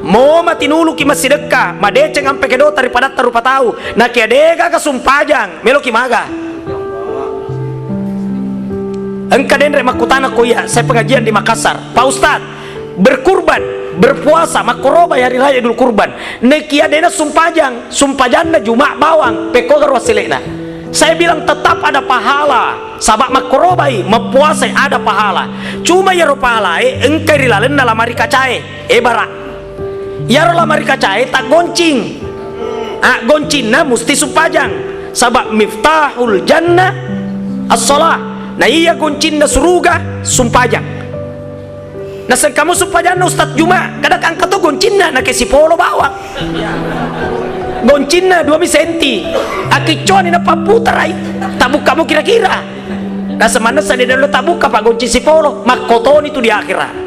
Mo matinulu ki masidekka madeceng ampe kedo daripada tarupa tahu na ki adega ka sumpajang melo ki maga engka den re makutana koya saya pengajian di Makassar Pak Ustad berkurban berpuasa makoroba hari raya Idul Kurban neki adena sumpajang juma bawang pekogar wasilena. Saya bilang tetap ada pahala sabak makorobai mempuasai ada pahala cuma ya pahala engkai rilalen dalam hari kacae barak ya dalam hari kacae tak goncing goncingna musti supajang sabak miftahul jannah as-salah nah iya goncingna suruga sumpajang nah kamu sumpajang Ustaz Juma kadang angkat tuh goncingna na kesi polo bawang goncingna 2 senti akiconi na paputarai tabuk kamu kira-kira nah semana saya dulu tabuk apa goncing si polo makotoni itu di akhirat